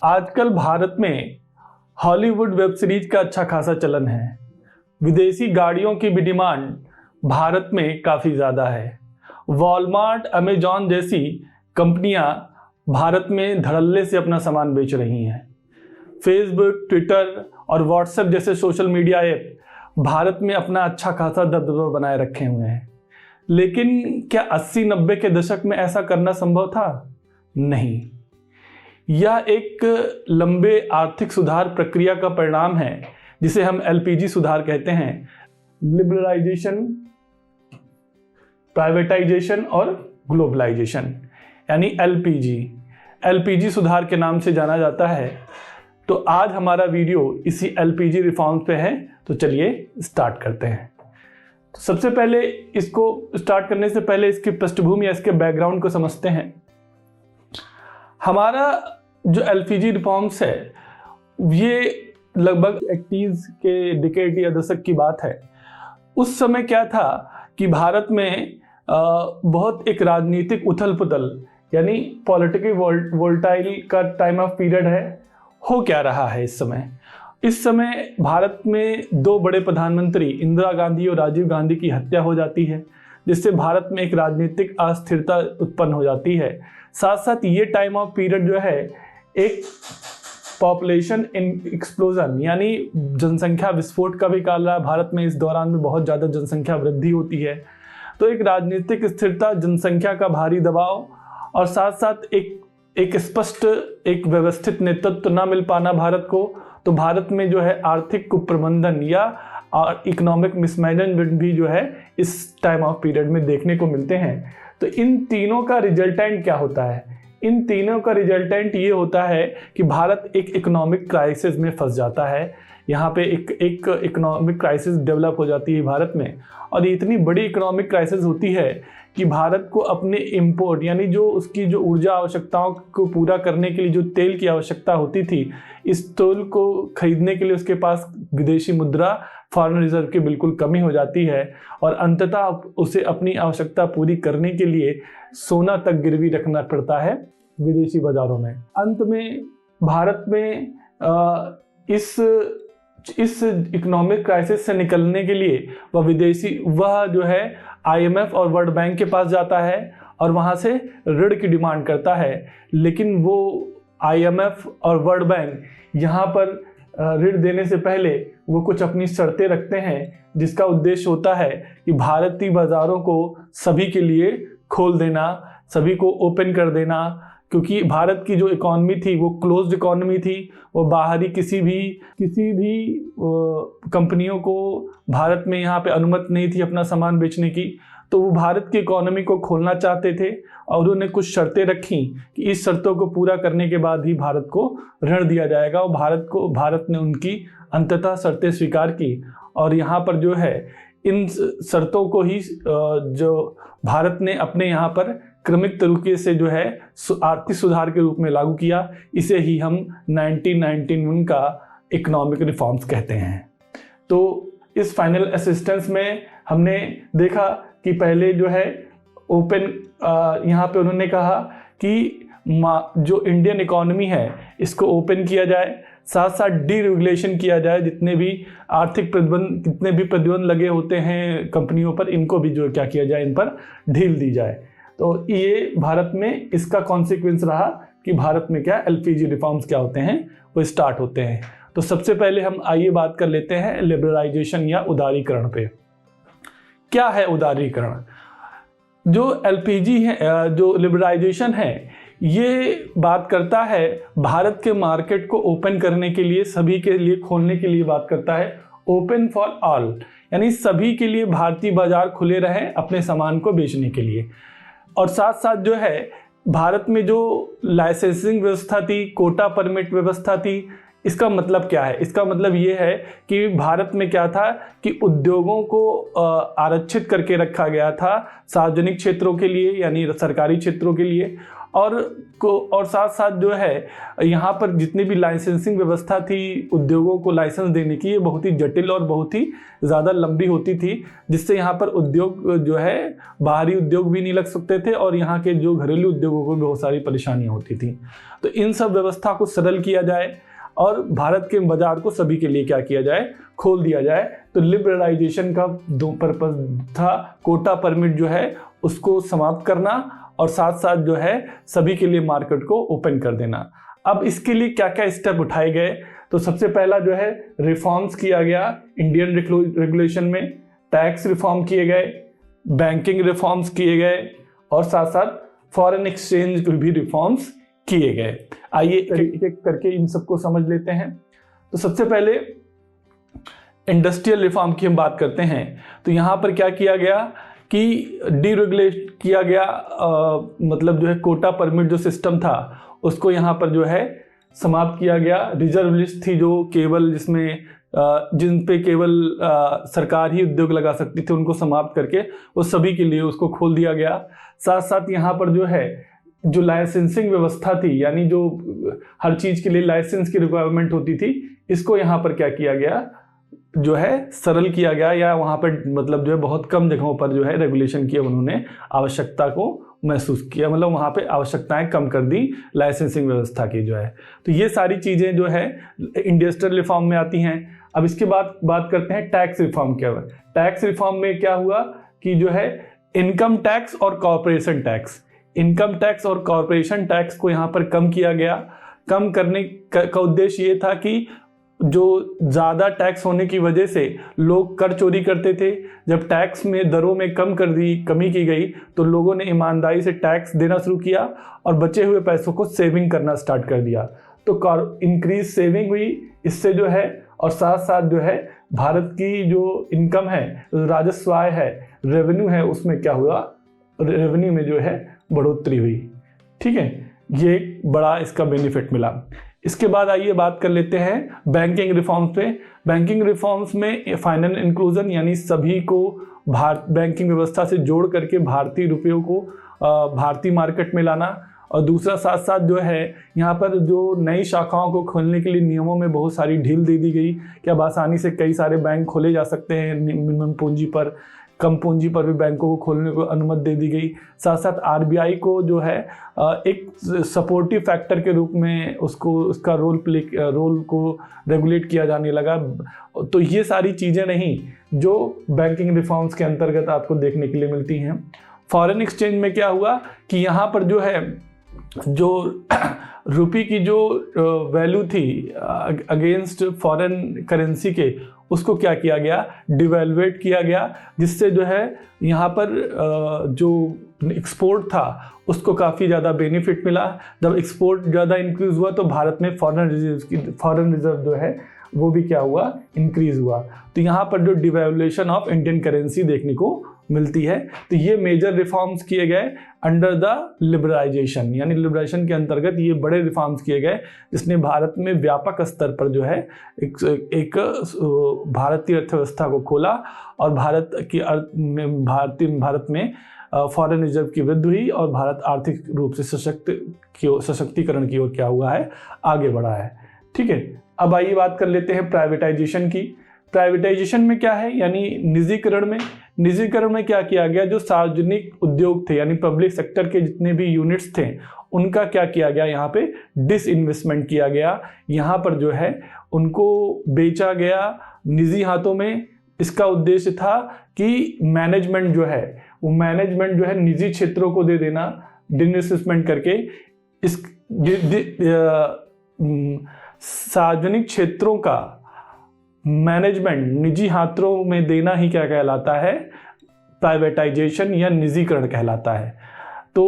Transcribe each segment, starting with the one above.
आजकल भारत में Hollywood web series का अच्छा खासा चलन है। विदेशी गाड़ियों की भी डिमांड भारत में काफ़ी ज़्यादा है। वॉलमार्ट, अमेजॉन जैसी कंपनियां भारत में धड़ल्ले से अपना सामान बेच रही हैं। फेसबुक, ट्विटर और व्हाट्सएप जैसे सोशल मीडिया ऐप भारत में अपना अच्छा खासा दबदबा बनाए रखे हुए हैं। लेकिन क्या 80-90 के दशक में ऐसा करना संभव था? नहीं। यह एक लंबे आर्थिक सुधार प्रक्रिया का परिणाम है जिसे हम एलपीजी सुधार कहते हैं। लिबरलाइजेशन, प्राइवेटाइजेशन और ग्लोबलाइजेशन यानी एलपीजी सुधार के नाम से जाना जाता है। तो आज हमारा वीडियो इसी एलपीजी रिफॉर्म्स पे है, तो चलिए स्टार्ट करते हैं। तो सबसे पहले इसको स्टार्ट करने से पहले इसकी पृष्ठभूमि या इसके बैकग्राउंड को समझते हैं। हमारा जो एलपीजी रिफॉर्म्स है ये लगभग 80s के डिकेड या दशक की बात है। उस समय क्या था कि भारत में बहुत एक राजनीतिक उथल पुथल यानी पॉलिटिकल वोल्टाइल का टाइम ऑफ पीरियड है। हो क्या रहा है इस समय भारत में दो बड़े प्रधानमंत्री इंदिरा गांधी और राजीव गांधी की हत्या हो जाती है, जिससे भारत में एक राजनीतिक अस्थिरता उत्पन्न हो जाती है। साथ साथ ये टाइम ऑफ पीरियड जो है एक पॉपुलेशन एक्सप्लोजन यानी जनसंख्या विस्फोट का भी काल रहा है। भारत में इस दौरान में बहुत ज़्यादा जनसंख्या वृद्धि होती है, तो एक राजनीतिक स्थिरता, जनसंख्या का भारी दबाव और साथ साथ एक स्पष्ट एक व्यवस्थित नेतृत्व न मिल पाना भारत को। तो भारत में जो है आर्थिक कुप्रबंधन या इकोनॉमिक मिसमैनेजमेंट भी जो है इस टाइम ऑफ पीरियड में देखने को मिलते हैं। तो इन तीनों का रिजल्टेंट क्या होता है? इन तीनों का रिजल्टेंट ये होता है कि भारत एक इकोनॉमिक क्राइसिस में फंस जाता है। यहाँ पे एक इकोनॉमिक क्राइसिस डेवलप हो जाती है भारत में, और इतनी बड़ी इकोनॉमिक क्राइसिस होती है कि भारत को अपने इंपोर्ट यानी जो उसकी जो ऊर्जा आवश्यकताओं को पूरा करने के लिए जो तेल की आवश्यकता होती थी, इस तेल को खरीदने के लिए उसके पास विदेशी मुद्रा, फॉरेन रिजर्व की बिल्कुल कमी हो जाती है, और अंततः उसे अपनी आवश्यकता पूरी करने के लिए सोना तक गिरवी रखना पड़ता है विदेशी बाजारों में। अंत में भारत में इस इकोनॉमिक क्राइसिस से निकलने के लिए वह जो है आईएमएफ और वर्ल्ड बैंक के पास जाता है और वहाँ से ऋण की डिमांड करता है। लेकिन वो आईएमएफ और वर्ल्ड बैंक यहाँ पर ऋण देने से पहले वो कुछ अपनी शर्तें रखते हैं, जिसका उद्देश्य होता है कि भारतीय बाज़ारों को सभी के लिए खोल देना, सभी को ओपन कर देना, क्योंकि भारत की जो इकॉनमी थी वो क्लोज्ड इकॉनमी थी। वो बाहरी किसी भी कंपनियों को भारत में यहाँ पे अनुमति नहीं थी अपना सामान बेचने की। तो वो भारत की इकॉनमी को खोलना चाहते थे और उन्होंने कुछ शर्तें रखी कि इस शर्तों को पूरा करने के बाद ही भारत को ऋण दिया जाएगा, और भारत ने उनकी अंततः शर्तें स्वीकार की। और यहाँ पर जो है इन शर्तों को ही जो भारत ने अपने यहाँ पर क्रमिक तरीके से जो है आर्थिक सुधार के रूप में लागू किया। इसे ही हम 1991 का इकोनॉमिक रिफॉर्म्स कहते हैं। तो इस फाइनल असिस्टेंस में हमने देखा कि पहले जो है ओपन यहाँ पे उन्होंने कहा कि जो इंडियन इकोनॉमी है इसको ओपन किया जाए, साथ साथ डीरेगुलेशन किया जाए। जितने भी प्रतिबंध लगे होते हैं कंपनियों पर, इनको भी जो क्या किया जाए, इन पर ढील दी जाए। तो ये भारत में इसका कॉन्सिक्वेंस रहा कि भारत में क्या एलपीजी रिफॉर्म्स क्या होते हैं वो स्टार्ट होते हैं। तो सबसे पहले हम आइए बात कर लेते हैं लिबरलाइजेशन या उदारीकरण पे। क्या है उदारीकरण? जो एलपीजी है, जो लिबरलाइजेशन है, ये बात करता है भारत के मार्केट को ओपन करने के लिए, सभी के लिए खोलने के लिए बात करता है। ओपन फॉर ऑल यानी सभी के लिए भारतीय बाजार खुले रहें अपने सामान को बेचने के लिए। और साथ साथ जो है भारत में जो लाइसेंसिंग व्यवस्था थी, कोटा परमिट व्यवस्था थी, इसका मतलब क्या है? इसका मतलब ये है कि भारत में क्या था कि उद्योगों को आरक्षित करके रखा गया था सार्वजनिक क्षेत्रों के लिए यानी सरकारी क्षेत्रों के लिए, और साथ साथ जो है यहाँ पर जितनी भी लाइसेंसिंग व्यवस्था थी उद्योगों को लाइसेंस देने की, ये बहुत ही जटिल और बहुत ही ज़्यादा लंबी होती थी, जिससे यहाँ पर उद्योग जो है बाहरी उद्योग भी नहीं लग सकते थे और यहाँ के जो घरेलू उद्योगों को भी बहुत सारी परेशानियाँ होती थी। तो इन सब व्यवस्था को सरल किया जाए और भारत के बाजार को सभी के लिए क्या किया जाए, खोल दिया जाए। तो लिबरलाइजेशन का दो पर्पस था, कोटा परमिट जो है उसको समाप्त करना और साथ साथ जो है सभी के लिए मार्केट को ओपन कर देना। अब इसके लिए क्या क्या स्टेप उठाए गए, तो सबसे पहला जो है रिफॉर्म्स किया गया इंडियन रेगुलेशन में, टैक्स रिफॉर्म किए गए, बैंकिंग रिफॉर्म्स किए गए और साथ साथ फॉरेन एक्सचेंज भी रिफॉर्म्स किए गए। आइए एक एक करके इन सबको समझ लेते हैं। तो सबसे पहले इंडस्ट्रियल रिफॉर्म की हम बात करते हैं। तो यहाँ पर क्या किया गया कि डीरेगुलेट किया गया, मतलब जो है कोटा परमिट जो सिस्टम था उसको यहाँ पर जो है समाप्त किया गया। रिजर्व लिस्ट थी जो केवल जिसमें जिन पे केवल सरकार ही उद्योग लगा सकती थी, उनको समाप्त करके वो सभी के लिए उसको खोल दिया गया। साथ साथ यहाँ पर जो है जो लाइसेंसिंग व्यवस्था थी, यानी जो हर चीज़ के लिए लाइसेंस की रिक्वायरमेंट होती थी, इसको यहाँ पर क्या किया गया, जो है सरल किया गया, या वहाँ पर मतलब जो है बहुत कम जगहों पर जो है रेगुलेशन किया उन्होंने, आवश्यकता को महसूस किया, मतलब वहाँ पे आवश्यकताएं कम कर दी लाइसेंसिंग व्यवस्था की जो है। तो ये सारी चीज़ें जो है इंडस्ट्रियल रिफॉर्म में आती हैं। अब इसके बाद बात करते हैं टैक्स रिफॉर्म क्या हुआ। टैक्स रिफॉर्म में क्या हुआ कि जो है इनकम टैक्स और कॉर्पोरेशन टैक्स, इनकम टैक्स और कॉर्पोरेशन टैक्स को यहाँ पर कम किया गया। कम करने का उद्देश्य ये था कि जो ज़्यादा टैक्स होने की वजह से लोग कर चोरी करते थे, जब टैक्स में दरों में कमी की गई तो लोगों ने ईमानदारी से टैक्स देना शुरू किया और बचे हुए पैसों को सेविंग करना स्टार्ट कर दिया। तो इंक्रीज सेविंग हुई इससे जो है, और साथ साथ जो है भारत की जो इनकम है, राजस्व आय है, रेवेन्यू है, उसमें क्या हुआ, रेवेन्यू में जो है बढ़ोतरी हुई। ठीक है, ये एक बड़ा इसका बेनिफिट मिला। इसके बाद आइए बात कर लेते हैं बैंकिंग रिफॉर्म्स पे। बैंकिंग रिफॉर्म्स में फाइनेंस इंक्लूजन, यानी सभी को बैंकिंग व्यवस्था से जोड़ करके भारतीय रुपयों को भारतीय मार्केट में लाना, और दूसरा साथ साथ जो है यहाँ पर जो नई शाखाओं को खोलने के लिए नियमों में बहुत सारी ढील दे दी गई कि अब आसानी से कई सारे बैंक खोले जा सकते हैं, मिनिमम पूंजी पर, कम पूंजी पर भी बैंकों को खोलने को अनुमति दे दी गई। साथ साथ आरबीआई को जो है एक सपोर्टिव फैक्टर के रूप में उसका रोल को रेगुलेट किया जाने लगा। तो ये सारी चीज़ें नहीं जो बैंकिंग रिफॉर्म्स के अंतर्गत आपको देखने के लिए मिलती हैं। फॉरेन एक्सचेंज में क्या हुआ कि यहाँ पर जो है जो रुपये की जो वैल्यू थी अगेंस्ट फॉरेन करेंसी के, उसको क्या किया गया, डिवेल्युएट किया गया, जिससे जो है यहाँ पर जो एक्सपोर्ट था उसको काफ़ी ज़्यादा बेनिफिट मिला। जब एक्सपोर्ट ज़्यादा इंक्रीज़ हुआ तो भारत में फॉरेन रिजर्व जो है वो भी क्या हुआ, इंक्रीज़ हुआ। तो यहाँ पर जो डिवैल्यूएशन ऑफ इंडियन करेंसी देखने को मिलती है। तो ये मेजर रिफॉर्म्स किए गए अंडर द लिबरलाइजेशन, यानी लिबरलाइजेशन के अंतर्गत ये बड़े रिफॉर्म्स किए गए, जिसने भारत में व्यापक स्तर पर जो है एक भारतीय अर्थव्यवस्था को खोला और भारत में फॉरेन रिजर्व की वृद्धि हुई और भारत आर्थिक रूप से सशक्तिकरण की ओर क्या हुआ है, आगे बढ़ा है। ठीक है, अब आइए बात कर लेते हैं प्राइवेटाइजेशन की। प्राइवेटाइजेशन में क्या है, यानी निजीकरण में क्या किया गया, जो सार्वजनिक उद्योग थे यानी पब्लिक सेक्टर के जितने भी यूनिट्स थे उनका क्या किया गया, यहाँ पे डिसइन्वेस्टमेंट किया गया। यहाँ पर जो है उनको बेचा गया निजी हाथों में। इसका उद्देश्य था कि मैनेजमेंट जो है निजी क्षेत्रों को दे देना, डिसइन्वेस्टमेंट करके। इस सार्वजनिक क्षेत्रों का मैनेजमेंट निजी हाथों में देना ही क्या कहलाता है, प्राइवेटाइजेशन या निजीकरण कहलाता है। तो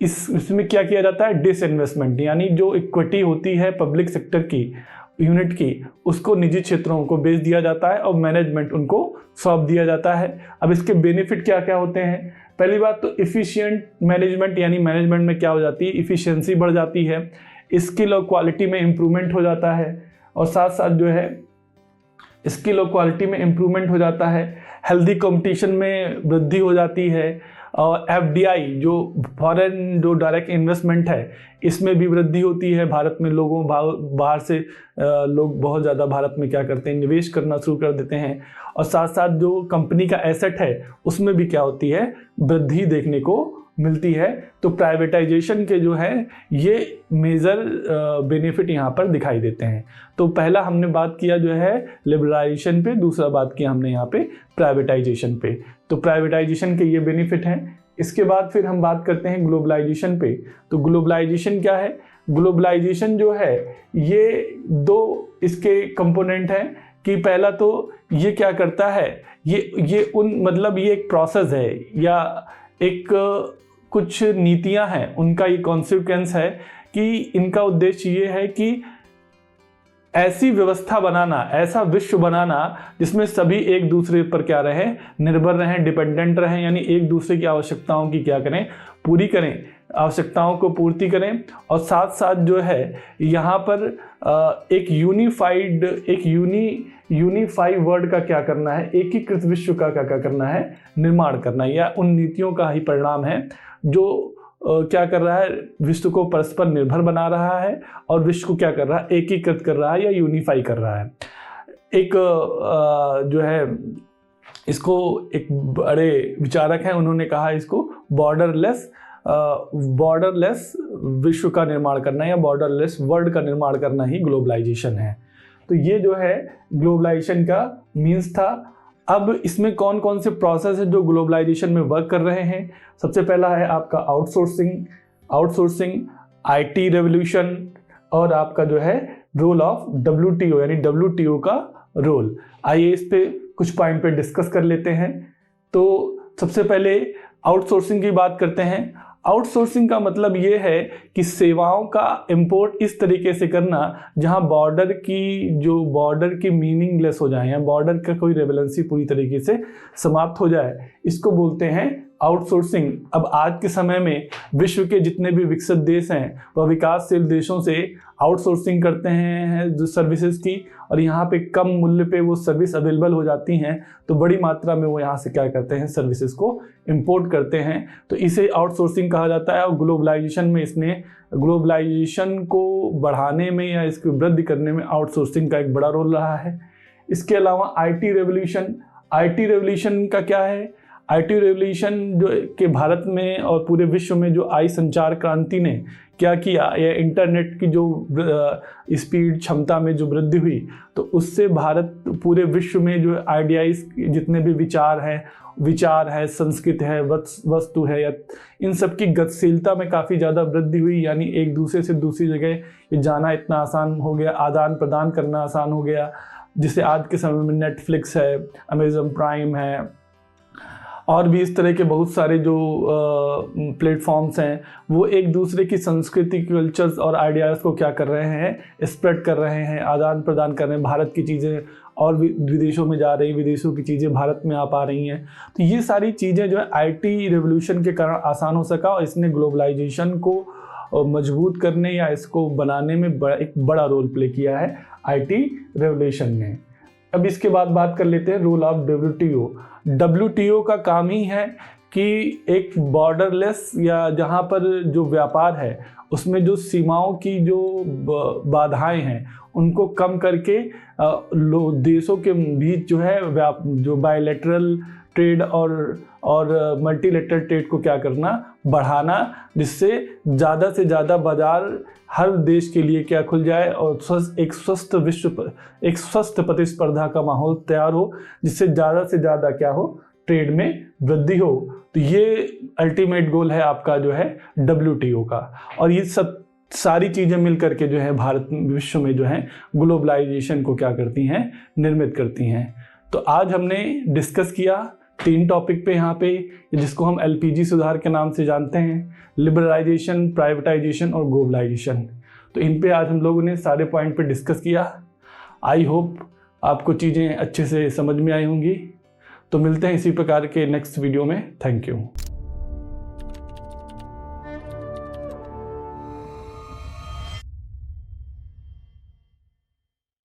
इसमें क्या किया जाता है, डिसइन्वेस्टमेंट, यानी जो इक्विटी होती है पब्लिक सेक्टर की यूनिट की, उसको निजी क्षेत्रों को बेच दिया जाता है और मैनेजमेंट उनको सौंप दिया जाता है। अब इसके बेनिफिट क्या क्या होते हैं। पहली बात तो इफिशिएंट मैनेजमेंट, यानी मैनेजमेंट में क्या हो जाती है, इफिशिएंसी बढ़ जाती है, स्किल और क्वालिटी में इम्प्रूवमेंट हो जाता है, और साथ साथ जो है स्किल और क्वालिटी में इम्प्रूवमेंट हो जाता है, हेल्दी कंपटीशन में वृद्धि हो जाती है, FDI जो फॉरेन जो डायरेक्ट इन्वेस्टमेंट है इसमें भी वृद्धि होती है। भारत में लोगों बाहर से लोग बहुत ज़्यादा भारत में क्या करते हैं, निवेश करना शुरू कर देते हैं। और साथ साथ जो कंपनी का एसेट है उसमें भी क्या होती है, वृद्धि देखने को मिलती है। तो प्राइवेटाइजेशन के जो है ये मेजर बेनिफिट यहाँ पर दिखाई देते हैं। तो पहला हमने बात किया जो है लिबरलाइजेशन पे, दूसरा बात किया हमने यहाँ पे प्राइवेटाइजेशन पे। तो प्राइवेटाइजेशन के ये बेनिफिट हैं। इसके बाद फिर हम बात करते हैं ग्लोबलाइजेशन पे। तो ग्लोबलाइजेशन क्या है? ग्लोबलाइजेशन जो है ये दो इसके कंपोनेंट हैं कि पहला तो ये क्या करता है, ये मतलब ये एक प्रोसेस है या एक कुछ नीतियां हैं, उनका ये कॉन्सिक्वेंस है कि इनका उद्देश्य ये है कि ऐसी व्यवस्था बनाना, ऐसा विश्व बनाना जिसमें सभी एक दूसरे पर क्या रहें, निर्भर रहें, डिपेंडेंट रहें, यानी एक दूसरे की आवश्यकताओं की क्या करें, पूरी करें, आवश्यकताओं को पूर्ति करें। और साथ साथ जो है यहाँ पर एक यूनिफाइड वर्ल्ड का क्या करना है, एकीकृत विश्व का क्या करना है, निर्माण करना है। या उन नीतियों का ही परिणाम है जो क्या कर रहा है, विश्व को परस्पर निर्भर बना रहा है और विश्व को क्या कर रहा है, एकीकृत कर रहा है या यूनिफाई कर रहा है। एक जो है इसको एक बड़े विचारक हैं, उन्होंने कहा इसको बॉर्डरलेस विश्व का निर्माण करना या बॉर्डरलेस वर्ल्ड का निर्माण करना ही ग्लोबलाइजेशन है। तो ये जो है ग्लोबलाइजेशन का मीन्स था। अब इसमें कौन कौन से प्रोसेस है जो ग्लोबलाइजेशन में वर्क कर रहे हैं? सबसे पहला है आपका आउटसोर्सिंग, IT रेवोल्यूशन और आपका जो है रोल ऑफ WTO यानी WTO का रोल। आइए इस पे कुछ पॉइंट पे डिस्कस कर लेते हैं। तो सबसे पहले आउटसोर्सिंग की बात करते हैं। आउटसोर्सिंग का मतलब ये है कि सेवाओं का इंपोर्ट इस तरीके से करना जहां बॉर्डर की मीनिंगलेस हो जाए या बॉर्डर का कोई रेलेवेंसी पूरी तरीके से समाप्त हो जाए, इसको बोलते हैं आउटसोर्सिंग। अब आज के समय में विश्व के जितने भी विकसित देश हैं वह विकासशील देशों से आउटसोर्सिंग करते हैं जो सर्विसेज की, और यहाँ पे कम मूल्य पे वो सर्विस अवेलेबल हो जाती हैं, तो बड़ी मात्रा में वो यहाँ से क्या करते हैं, सर्विसेज को इंपोर्ट करते हैं। तो इसे आउटसोर्सिंग कहा जाता है। और ग्लोबलाइजेशन में इसने ग्लोबलाइजेशन को बढ़ाने में या इसकी वृद्धि करने में आउटसोर्सिंग का एक बड़ा रोल रहा है। इसके अलावा IT रेवोल्यूशन का क्या है? IT रेवोल्यूशन जो कि भारत में और पूरे विश्व में जो आई संचार क्रांति ने क्या किया, या इंटरनेट की जो स्पीड क्षमता में जो वृद्धि हुई, तो उससे भारत पूरे विश्व में जो आइडियाज जितने भी विचार है, संस्कृत है, वस्तु है, या इन सब की गतिशीलता में काफ़ी ज़्यादा वृद्धि हुई। यानी एक दूसरे से दूसरी जगह जाना इतना आसान हो गया, आदान प्रदान करना आसान हो गया, जिसे आज के समय में नेटफ्लिक्स है, अमेज़न प्राइम है और भी इस तरह के बहुत सारे जो प्लेटफॉर्म्स हैं, वो एक दूसरे की संस्कृति, कल्चर्स और आइडियाज़ को क्या कर रहे हैं, स्प्रेड कर रहे हैं, आदान प्रदान कर रहे हैं। भारत की चीज़ें और विदेशों में जा रही, विदेशों की चीज़ें भारत में आ पा रही हैं। तो ये सारी चीज़ें जो है IT रेवोल्यूशन के कारण आसान हो सका, और इसने ग्लोबलाइजेशन को मजबूत करने या इसको बनाने में एक बड़ा रोल प्ले किया है IT रेवोल्यूशन ने। अब इसके बाद बात कर लेते हैं रोल ऑफ WTO का काम ही है कि एक बॉर्डरलेस या जहाँ पर जो व्यापार है उसमें जो सीमाओं की जो बाधाएं हैं उनको कम करके देशों के बीच जो है जो बायलैटरल ट्रेड और मल्टीलेटरल ट्रेड को क्या करना, बढ़ाना, जिससे ज़्यादा से ज़्यादा बाजार हर देश के लिए क्या खुल जाए और एक स्वस्थ प्रतिस्पर्धा का माहौल तैयार हो, जिससे ज़्यादा से ज़्यादा क्या हो, ट्रेड में वृद्धि हो। तो ये अल्टीमेट गोल है आपका जो है WTO का। और ये सब सारी चीज़ें मिल करके जो है भारत विश्व में जो है ग्लोबलाइजेशन को क्या करती हैं, निर्मित करती हैं। तो आज हमने डिस्कस किया 3 टॉपिक पे यहाँ पे, जिसको हम LPG सुधार के नाम से जानते हैं, लिबरलाइजेशन, प्राइवेटाइजेशन और ग्लोबलाइजेशन। तो इन पे आज हम लोगों ने सारे पॉइंट पे डिस्कस किया। आई होप आपको चीज़ें अच्छे से समझ में आई होंगी। तो मिलते हैं इसी प्रकार के नेक्स्ट वीडियो में। Thank you.